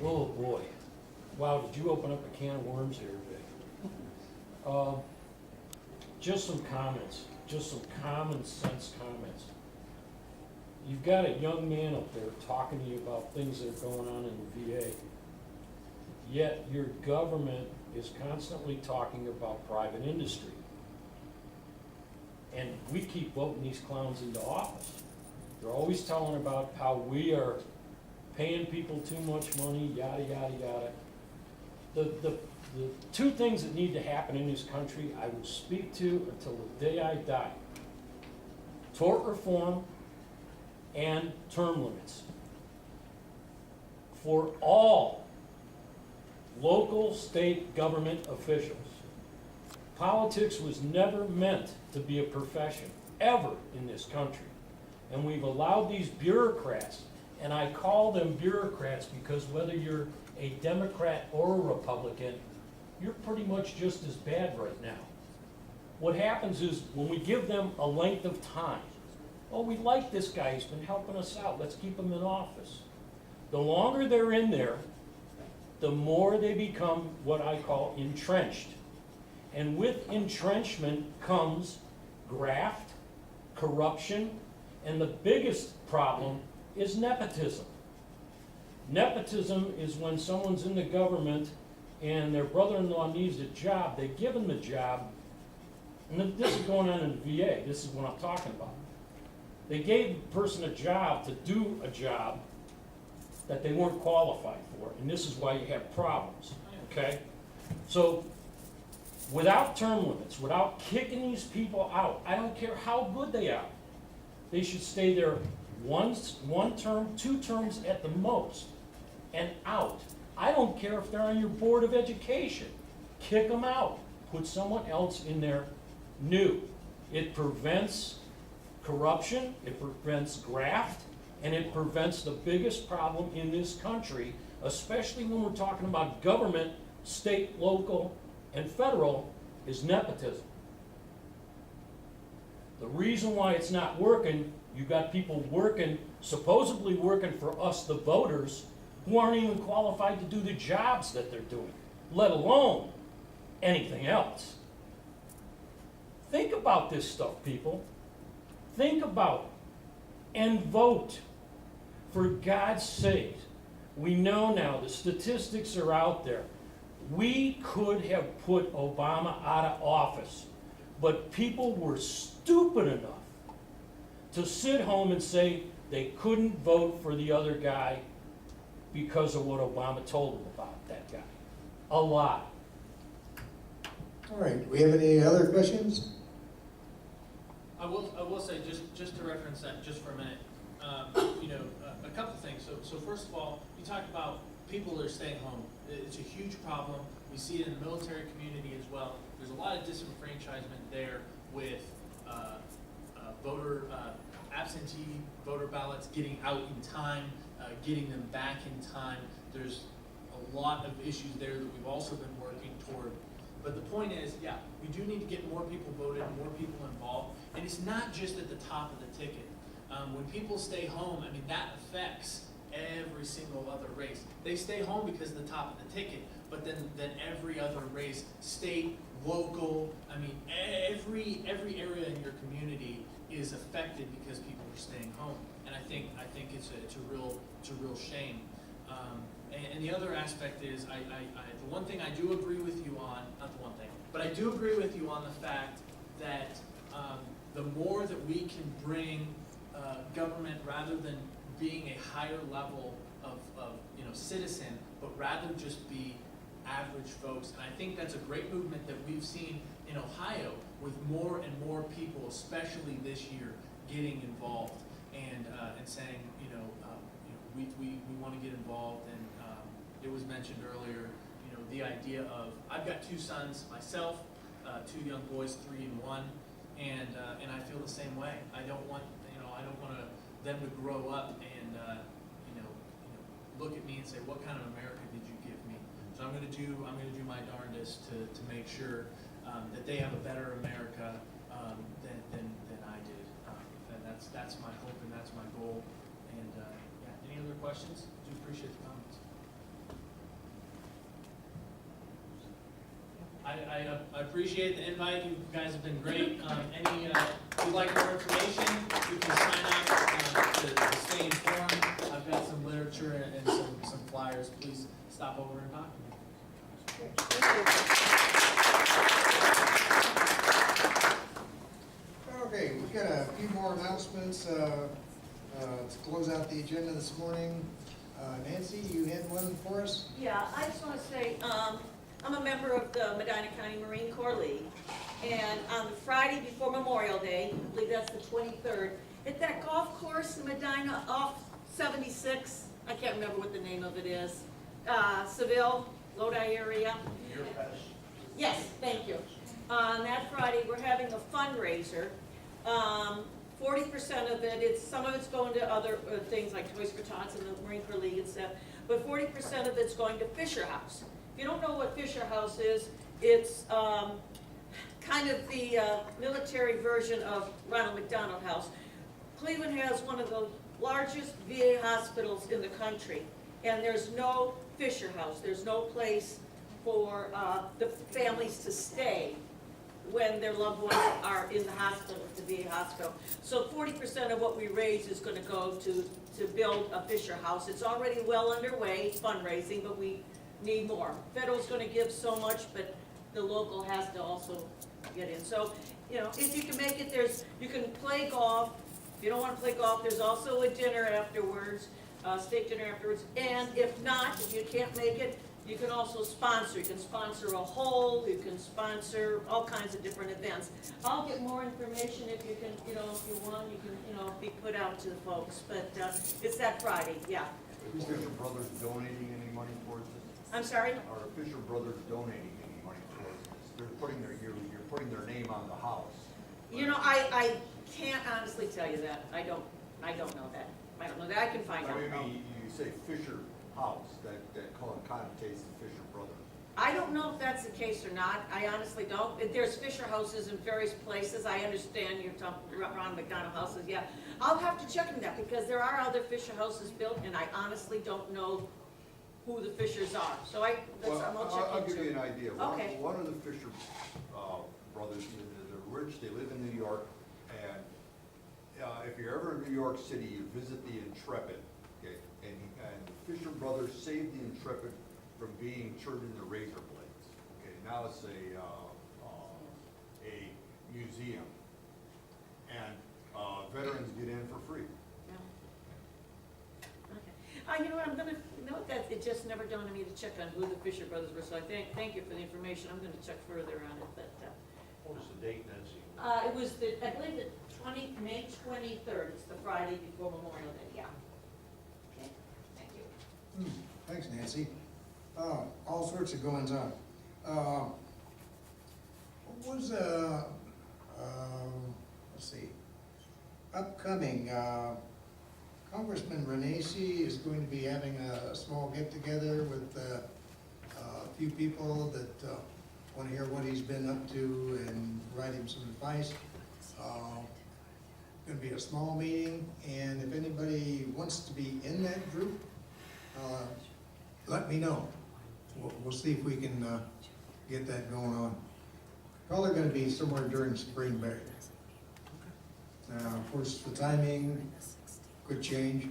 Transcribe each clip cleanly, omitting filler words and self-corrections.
Oh, boy. Wow, did you open up a can of worms here today? Just some comments, just some common sense comments. You've got a young man up there talking to you about things that are going on in the VA. Yet your government is constantly talking about private industry. And we keep voting these clowns into office. They're always telling about how we are paying people too much money, yada, yada, yada. The two things that need to happen in this country, I will speak to until the day I die. Tort reform and term limits. For all local, state government officials. Politics was never meant to be a profession, ever in this country. And we've allowed these bureaucrats, and I call them bureaucrats because whether you're a Democrat or a Republican, you're pretty much just as bad right now. What happens is when we give them a length of time, oh, we like this guy, he's been helping us out, let's keep him in office. The longer they're in there, the more they become what I call entrenched. And with entrenchment comes graft, corruption, and the biggest problem is nepotism. Nepotism is when someone's in the government and their brother-in-law needs a job, they give them the job, and this is going on in the VA, this is what I'm talking about. They gave the person a job to do a job that they weren't qualified for, and this is why you have problems, okay? So, without term limits, without kicking these people out, I don't care how good they are, they should stay there one term, 2 terms at the most, and out. I don't care if they're on your board of education. Kick them out. Put someone else in there new. It prevents corruption, it prevents graft, and it prevents the biggest problem in this country, especially when we're talking about government, state, local, and federal, is nepotism. The reason why it's not working, you've got people working, supposedly working for us, the voters, who aren't even qualified to do the jobs that they're doing, let alone anything else. Think about this stuff, people. Think about it and vote. For God's sake, we know now, the statistics are out there. We could have put Obama out of office, but people were stupid enough to sit home and say they couldn't vote for the other guy because of what Obama told them about that guy. A lot. All right, do we have any other questions? I will say, just to reference that just for a minute, a couple of things. So first of all, you talked about people that are staying home. It's a huge problem. We see it in the military community as well. There's a lot of disenfranchisement there with absentee voter ballots getting out in time, getting them back in time. There's a lot of issues there that we've also been working toward. But the point is, yeah, we do need to get more people voted, more people involved. And it's not just at the top of the ticket. When people stay home, I mean, that affects every single other race. They stay home because of the top of the ticket, but then every other race, state, local, I mean, every area in your community is affected because people are staying home. And I think it's a real shame. And the other aspect is, the one thing I do agree with you on, not the one thing, but I do agree with you on the fact that the more that we can bring government, rather than being a higher level of citizen, but rather just be average folks. And I think that's a great movement that we've seen in Ohio with more and more people, especially this year, getting involved and saying, we want to get involved. And it was mentioned earlier, the idea of, I've got 2 sons myself, 2 young boys, 3 and 1, and I feel the same way. I don't want them to grow up and look at me and say, what kind of America did you give me? So I'm going to do my darndest to make sure that they have a better America than I did. And that's my hope and that's my goal. And yeah, any other questions? Do appreciate the comments. I appreciate the invite, you guys have been great. If you'd like more information, you can sign up to stay informed. I've got some literature and some flyers, please stop over and talk to me. Okay, we've got a few more announcements to close out the agenda this morning. Nancy, you had one for us? Yeah, I just want to say, I'm a member of the Medina County Marine Corps League, and on the Friday before Memorial Day, I believe that's the 23rd, at that golf course in Medina off 76, I can't remember what the name of it is, Seville, Lodi area. Yes, thank you. On that Friday, we're having a fundraiser. 40% of it, some of it's going to other things like Toys for Tots and the Marine Corps League and stuff, but 40% of it's going to Fisher House. If you don't know what Fisher House is, it's kind of the military version of Ronald McDonald House. Cleveland has one of the largest VA hospitals in the country, and there's no Fisher House. There's no place for the families to stay when their loved ones are in the hospital, at the VA hospital. So 40% of what we raise is gonna go to build a Fisher House. It's already well underway, fundraising, but we need more. Federal's gonna give so much, but the local has to also get in. So, you know, if you can make it, you can play golf. If you don't wanna play golf, there's also a dinner afterwards, steak dinner afterwards. And if not, if you can't make it, you can also sponsor. You can sponsor a hole, you can sponsor all kinds of different events. I'll get more information if you can, if you want, you can, be put out to the folks. But it's that Friday, yeah. Are Fisher Brothers donating any money towards this? I'm sorry? Are Fisher Brothers donating any money towards this? They're putting you're putting their name on the house. I can't honestly tell you that. I don't know that. I don't know that. I can find out. I mean, you say Fisher House, that connotates the Fisher Brothers. I don't know if that's the case or not. I honestly don't. There's Fisher houses in various places. I understand you're talking Ronald McDonald houses, yeah. I'll have to check into that because there are other Fisher houses built and I honestly don't know who the Fishers are. So I'll check I'll into give you an idea. Okay. One of the Fisher brothers, they're rich, they live in New York, and if you're ever in New York City, you visit the Intrepid, okay? And the Fisher brothers saved the Intrepid from being turned into razor blades. Okay, now it's a museum, and veterans get in for free. Okay. You know what, it just never dawned on me to check on who the Fisher brothers were, so I thank you for the information. I'm gonna check further on it, but, What was the date, Nancy? it was I believe May 23rd, it's the Friday before Memorial Day, yeah. Okay, thank you. Thanks, Nancy. All sorts of goings on. What was, let's see, upcoming, Congressman Renacci is going to be having a small get-together with a few people that want to hear what he's been up to and write him some advice. Going to be a small meeting, and if anybody wants to be in that group, let me know. We'll see if we can get that going on. Probably going to be somewhere during spring break. Of course, the timing could change,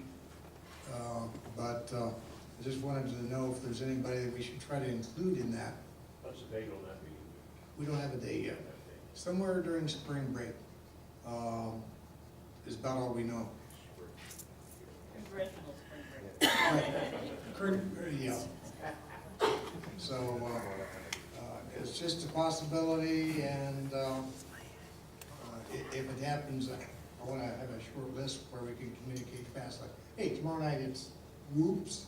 but I just wanted to know if there's anybody that we should try to include in that. What's the date on that meeting? We don't have a date yet. Somewhere during spring break is about all we know. Yeah. So it's just a possibility, and if it happens, I want to have a short list where we can communicate fast. Like, hey, tomorrow night it's whoops.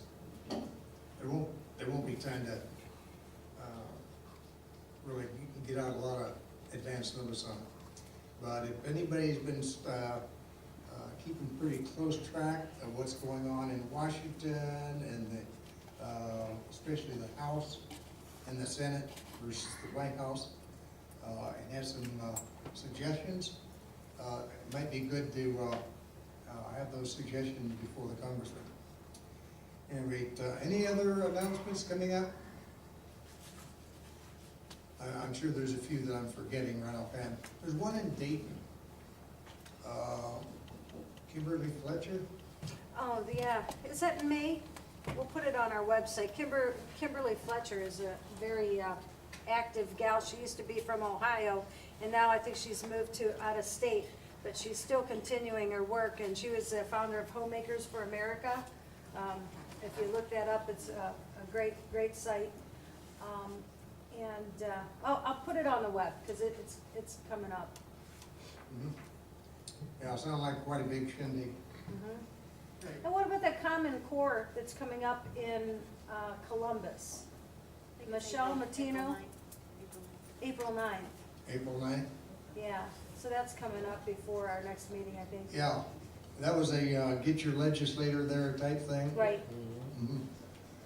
There won't be time to really get out a lot of advance notice on it. But if anybody's been keeping pretty close track of what's going on in Washington and especially the House and the Senate versus the White House, and has some suggestions, it might be good to have those suggestions before the Congressman. Anyway, any other announcements coming up? I'm sure there's a few that I'm forgetting right offhand. There's one in Dayton. Kimberly Fletcher? Oh, yeah, is that in May? We'll put it on our website. Kimberly Fletcher is a very active gal. She used to be from Ohio, and now I think she's moved to out of state, but she's still continuing her work, and she was the founder of Homemakers for America. If you look that up, it's a great site. I'll put it on the web, because it's coming up. Mhm. Yeah, sounded like quite a big shindig. And what about that Common Core that's coming up in Columbus? Michelle Matino, April 9th. April 9th? Yeah, so that's coming up before our next meeting, I think. Yeah, that was a get your legislator there type thing. Right, Mhm.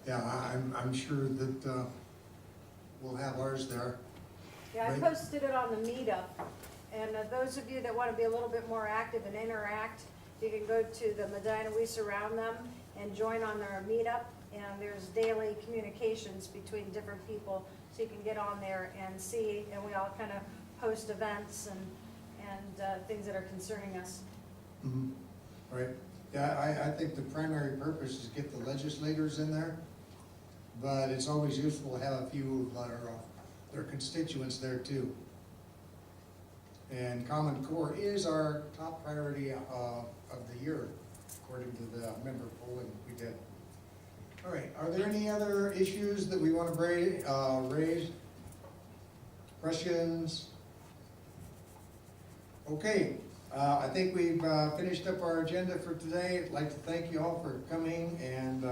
Yeah, I'm sure that we'll have ours there. yeah, I Right. posted it on the meetup, and those of you that want to be a little bit more active and interact, you can go to the Medina We Surround Them and join on their meetup, and there's daily communications between different people, so you can get on there and see, and we all kind of post events and things that are concerning us. Mhm. Right, yeah, I think the primary purpose is get the legislators in there, but it's always useful to have a few that are their constituents there too. And Common Core is our top priority of the year, according to the member polling we did. All right, are there any other issues that we want to raise? Questions? Okay, I think we've finished up our agenda for today. I'd like to thank you all for coming, and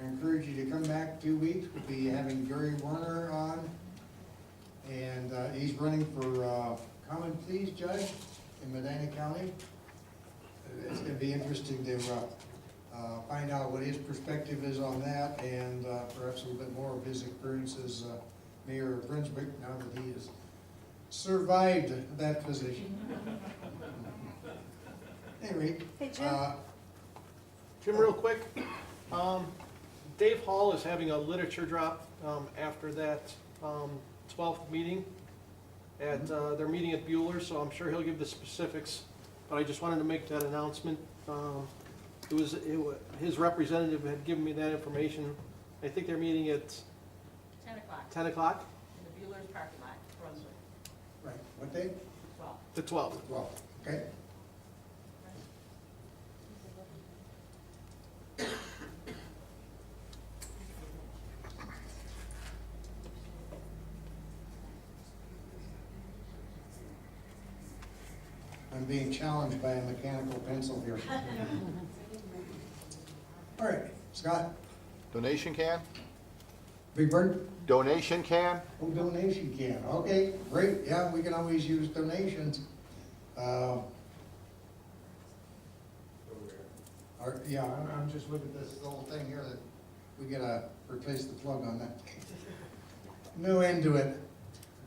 encourage you to come back 2 weeks. We'll be having Gary Warner on, and he's running for Common Pleas Judge in Medina County. It's going to be interesting to find out what his perspective is on that, and perhaps a little bit more of his experience as mayor of Brunswick, now that he has survived that position. Anyway, Hey, Jim? Jim, real quick, Dave Hall is having a literature drop after that 12th meeting at their meeting at Bueller, so I'm sure he'll give the specifics, but I just wanted to make that announcement. His representative had given me that information. I think they're meeting at 10 o'clock 10 o'clock, in the Bueller's parking lot, Brunswick. right, what day? Well, the 12th. Well, okay. I'm being challenged by a mechanical pencil here. All right, Scott, Donation can? Big Bird? Donation can? Oh, donation can, okay, great, yeah, we can always use donations. Yeah, I'm just looking at this little thing here that we gotta replace the plug on that. No end to it.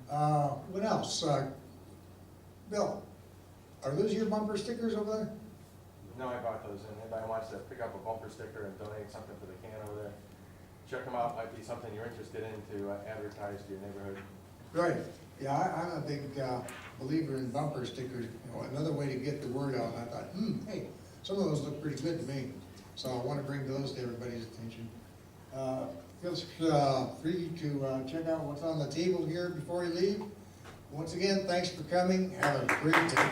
What else? Bill, are those your bumper stickers over there? No, I bought those, and anybody wants to pick up a bumper sticker and donate something for the can over there, check them out, might be something you're interested in to advertise to your neighborhood. Right, yeah, I'm a big believer in bumper stickers. You know, another way to get the word out, and I thought, hey, some of those look pretty good to me. So I want to bring those to everybody's attention. Feel free to check out what's on the table here before you leave. Once again, thanks for coming. Have a great day.